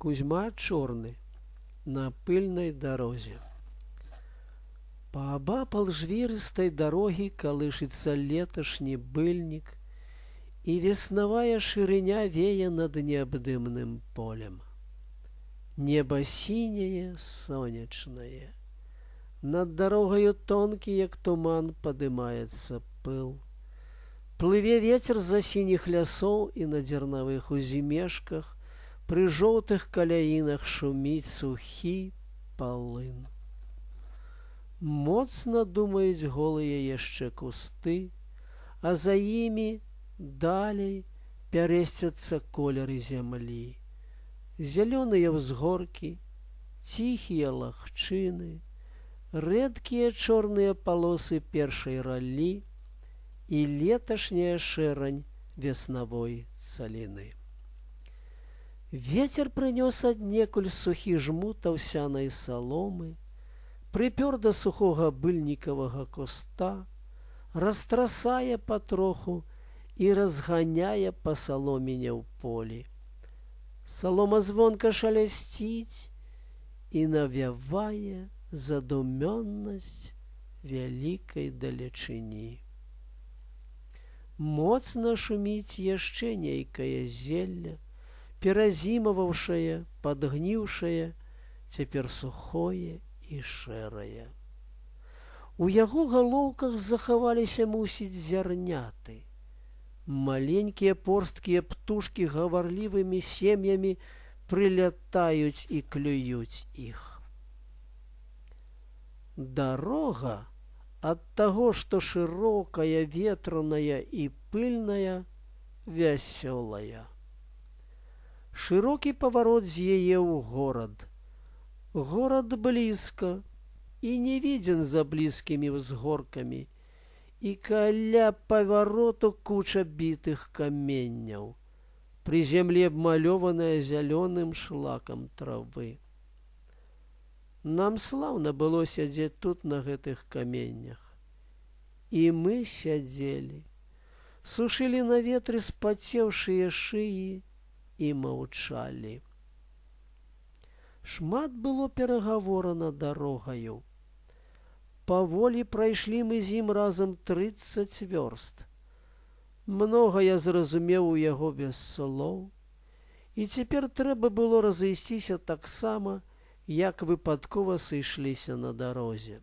Кузьма Чорны на пыльной дорозе. Пообапал жвирыстой дороги колышется летошний быльник, и весновая ширыня вея над необдымным полем. Небо синее, сонечное. Над дорогою тонкий, як туман, подымается пыл. Плыве ветер за синих лясоў, і на дзернавых узімешках пры жоўтых каляінах шуміць сухі палын. Моцна думаюць голыя яшчэ кусты, а за імі далей пярэсцяцца колеры зямлі. Зялёныя ўзгоркі, ціхія лагчыны, рэдкія чорныя палосы першай раллі і леташняя шэрань веснавой цаліны. Вецер прынёс аднекуль сухі жмут аўсянай саломы, прыпёр да сухога быльнікавага куста, растрасае патроху і разганяе па саломіне ў полі. Салома звонка шалясціць і навявае задумённасць вялікай далечыні. Моцна шуміць яшчэ нейкае зелля, перазімаваўшае, падгніўшае, цяпер сухое і шэрае. У яго галоўках захаваліся, мусіць, зярняты. Маленькія порсткія птушкі гаварлівымі сем'ямі прылятаюць і клююць іх. Дарога ад таго, што шырокая, ветраная і пыльная, вясёлая. Шырокі паварот з яе ў горад. Горад блізка і не відзен за блізкімі ўзгоркамі, і каля павароту куча бітых каменняў, пры зямлі абмалёваная зялёным шлакам травы. Нам слаўна было сядзець тут на гэтых каменнях. І мы сядзелі, сушылі на ветры спацеўшыя шыі і маўчалі. Шмат было перагаворана дарогаю. Паволі прайшлі мы з ім разам 30 вёрст. Многа я зразумеў у яго без слоў, і цяпер трэба было разысціся таксама, як выпадкова сышліся на дарозе.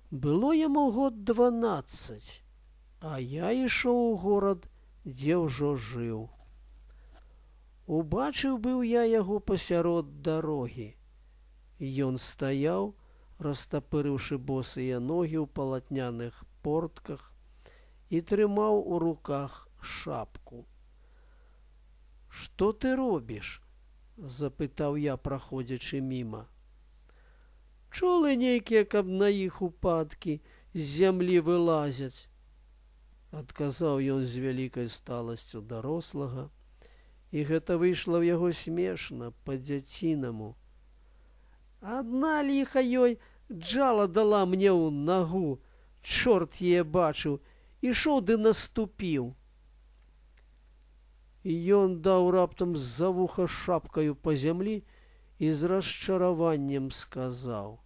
Было яму год 12, а я ішоў у горад, дзе ўжо жыў. Убачыў быў я яго пасярод дарогі. Ён стаяў, растапырыўшы босыя ногі ў палатняных портках, і трымаў у руках шапку. «Што ты робіш?» – запытаў я, праходзячы міма. «Чулы нейкія, каб на іх упадкі з зямлі вылазяць», – адказаў ён з вялікай сталасцю дарослага, і гэта выйшла ў яго смешна, па-дзяцінаму. «Адна ліха ёй джала дала мне ў нагу, чорт яе бачыў, ішоў ды наступіў». І ён даў раптам з-за вуха шапкаю па зямлі і з расчараваннем сказаў: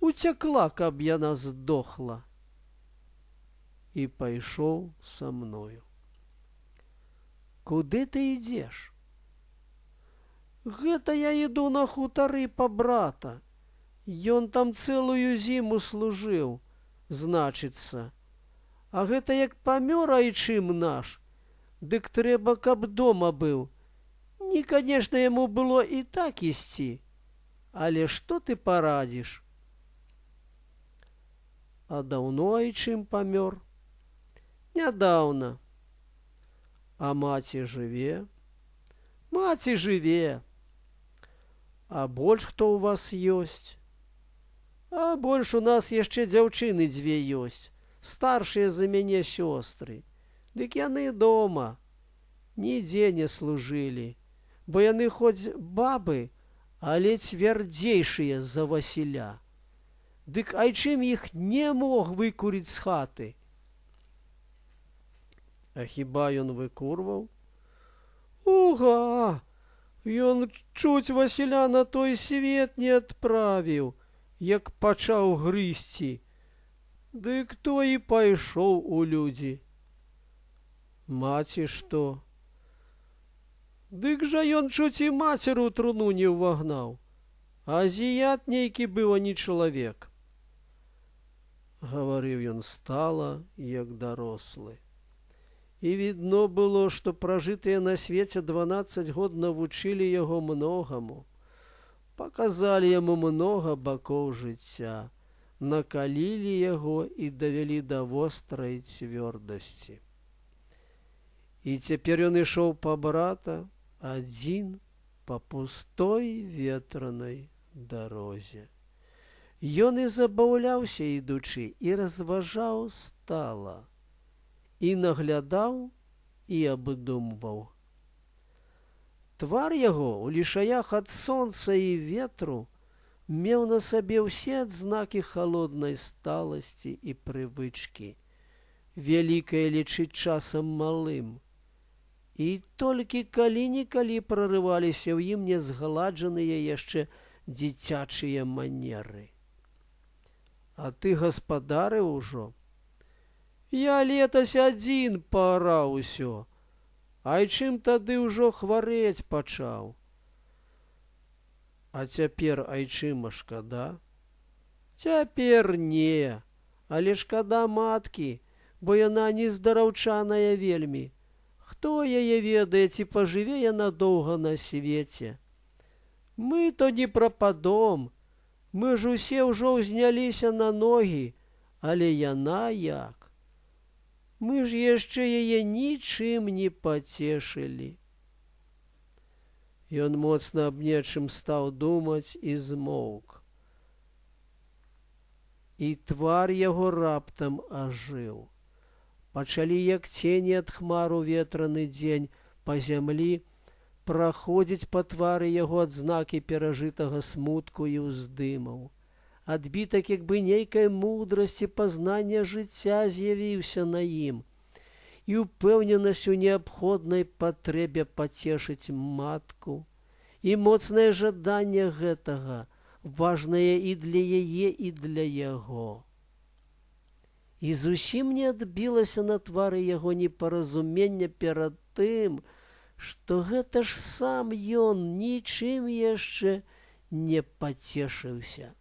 «Уцякла, каб яна здохла», і пайшоў са мною. «Куды ты ідзеш?» «Гэта я іду на хутары па брата. Ён там цэлую зіму служыў, значыцца. А гэта як памёр айчым наш, дык трэба, каб дома быў. Не, канешне, яму было і так ісці. Але што ты парадзіш?» «А даўно айчым памёр?» «Нядаўна». «А маці жыве?» «Маці жыве». «А больш хто ў вас ёсць?» «А больш у нас яшчэ дзяўчыны 2 ёсць, старшыя за мяне сёстры. Дык яны дома, нідзе не служылі, бо яны хоць бабы, але цвярдзейшыя за Васіля. Дык айчым іх не мог выкуріць з хаты». «А хіба ён выкурваў?» «Уга! Ён чуць Васіля на той свет не адправіў, як пачаў грызці. Дык той і пайшоў у людзі. Маці што? Дык жа ён чуць і мацеру ў труну не ўвагнаў. Азіят нейкі быў, а не чалавек. Гаварыў ён стала, як дарослы. І відно было, што пражытыя на свеце 12 год навучылі яго многаму. Паказалі яму многа бакоў жыцця, накалілі яго і давялі да вострай цвёрдасці. І цяпер ён ішоў па брата адзін па пустой ветранай дарозе. Ён і забаўляўся ідучы, і разважаў стала, і наглядаў, і абдумваў. Твар яго у лішаях ад сонца і ветру меў на сабе ўсе адзнакі халоднай сталасці і прывычкі, вялікае лічыць часам малым. І толькі калі-нікалі прарываліся ў ім незгладжаныя яшчэ дзіцячыя манеры. А ты гаспадарыў ужо? Я летась адзін паараў усё, айчым тады ўжо хварэць пачаў. А цяпер айчыма шкада? Цяпер не, але шкада маткі, бо яна нездараўчаная вельмі. Хто яе ведае, ці пажыве яна доўга на свеце? Мы то не прападом, мы ж усе ўжо ўзняліся на ногі, але яна як? Мы ж яшчэ яе нічым не пацешылі. Ён моцна аб нечым стаў думаць і змоўк. І твар яго раптам ажыў. Пачалі, як цені ад хмару ветраны дзень, па зямлі праходзіць па твары яго адзнакі перажытага смутку і ўздымаў. Адбітак як бы нейкай мудрасці пазнання жыцця з'явіўся на ім. І ўпэўненасць у неабходнай патрэбе пацешыць матку. І моцнае жаданне гэтага, важнае і для яе, і для яго. І зусім не адбілася на твары яго непаразумення перад тым, што гэта ж сам ён нічым яшчэ не пацешыўся.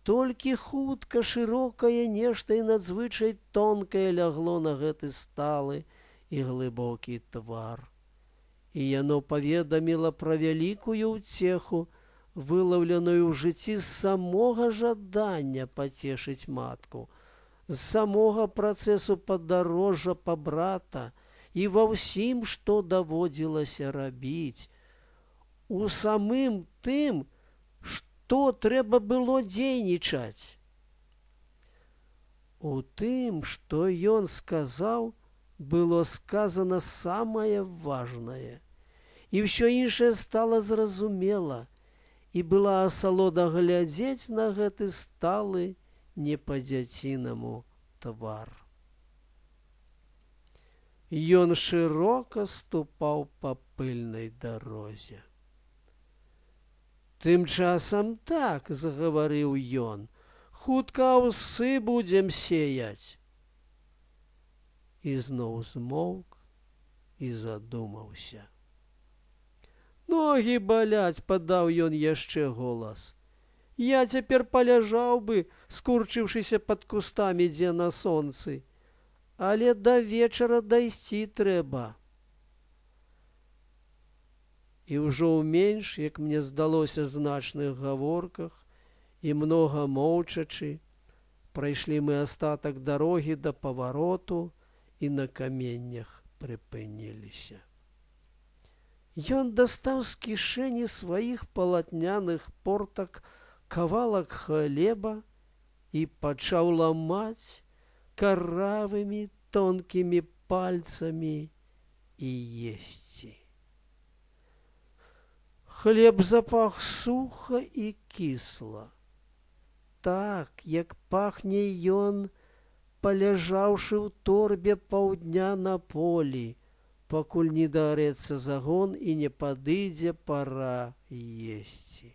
Толькі хутка шырокае нешта і надзвычай тонкае лягло на гэты сталы і глыбокі твар. І яно паведаміла пра вялікую ўцеху, вылаўленую ў жыцці з самога жадання пацешыць матку, з самога працэсу падарожжа па брата і ва ўсім, што даводзілася рабіць, у самым тым, што трэба было дзейнічаць. У тым, што ён сказаў, было сказана самае важнае, і ўсё іншае стала зразумела, і была асалода глядзець на гэты сталы не па-дзяцінаму твар. Ён шырока ступаў па пыльнай дарозе. Тым часам так, загаварыў ён, хутка аўсы будзем сеяць. І зноў змоўк і задумаўся. Ногі баляць, падаў ён яшчэ голас. Я цяпер паляжаў бы, скурчыўшыся пад кустамі дзе на сонцы, але да вечара дайсці трэба. І ўжо ў менш, як мне здалося, значных гаворках і многа моўчачы, прайшлі мы астатак дарогі да павароту і на каменнях прыпыніліся. Ён дастаў з кішэні сваіх палатняных портак кавалак хлеба і пачаў ламаць каравымі тонкімі пальцамі і есці. Хлеб запах суха і кісла. Так, як пахне ён, паляжаўшы ў торбе паўдня на полі, пакуль не дарэцца загон і не падыдзе пара есці.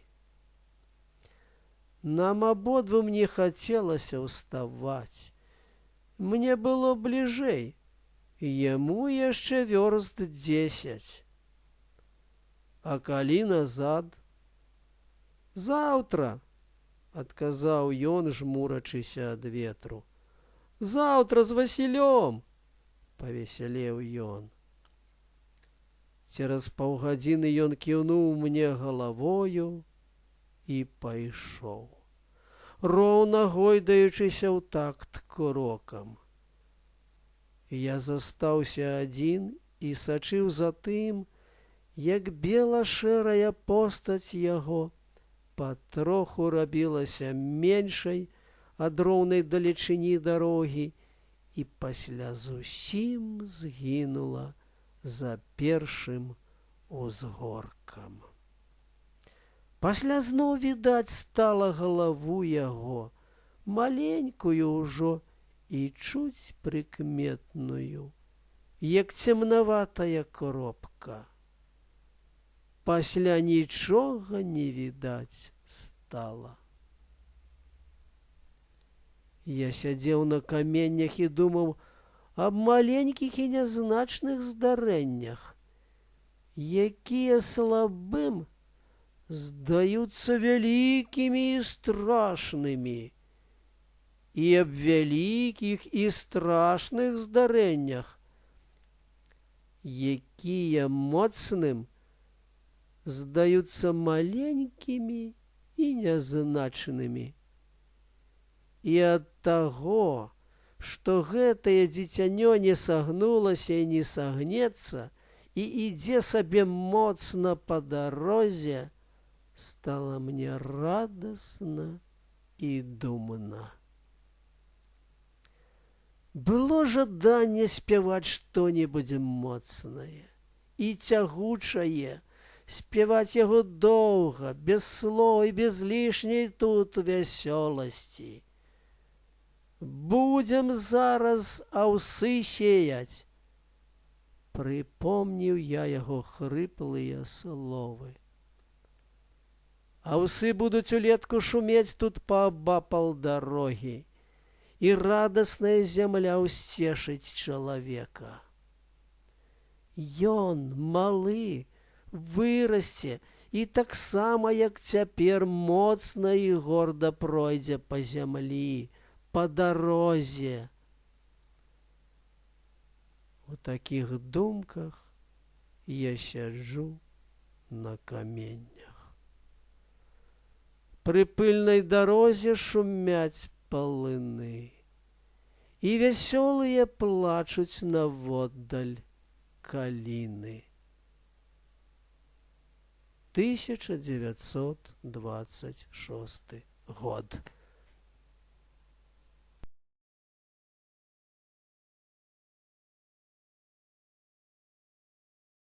Нам абодвум не хацелася ўставаць. Мне было бліжэй, яму яшчэ вёрст 10. А калі назад? Заўтра, адказаў ён, жмурачыся ад ветру. Заўтра з Васілём, павесялеў ён. Цераз паўгадзіны ён кіўнуў мне галавою і пайшоў, роўна гойдаючыся ў такт крокам. Я застаўся адзін і сачыў за тым, як бела-шэрая постаць яго патроху рабілася меншай ад роўнай далечыні дарогі і пасля зусім згінула за першым узгоркам. Пасля зноў відаць стала галаву яго, маленькую ўжо і чуць прыкметную, як цемнаватая кропка. Пасля нічога не відаць стала. Я сядзеў на каменнях і думаў аб маленькіх і нязначных здарэннях, якія слабым здаюцца вялікімі і страшнымі, і аб вялікіх і страшных здарэннях, якія моцным здаюцца маленькімі і нязначнымі. І ад таго, што гэтае дзіцянё не сагнулася і не сагнецца, і ідзе сабе моцна па дарозе, стала мне радасна і думна. Было жаданне спяваць што-небудзь моцнае і цягучае, спяваць яго доўга, без слоў і без лішняй тут вясёласці. Будзем зараз аўсы сеяць, прыпомніў я яго хрыплыя словы. Аўсы будуць улетку шумець тут паабапал дарогі, і радасная зямля ўсцешыць чалавека. Ён, малы, вырасце і таксама, як цяпер, моцна і горда пройдзе па зямлі, па дарозе. У такіх думках я сяджу на каменнях. Пры пыльнай дарозе шумяць палыны, і вясёлыя плачуць наводдаль каліны. 1926 год.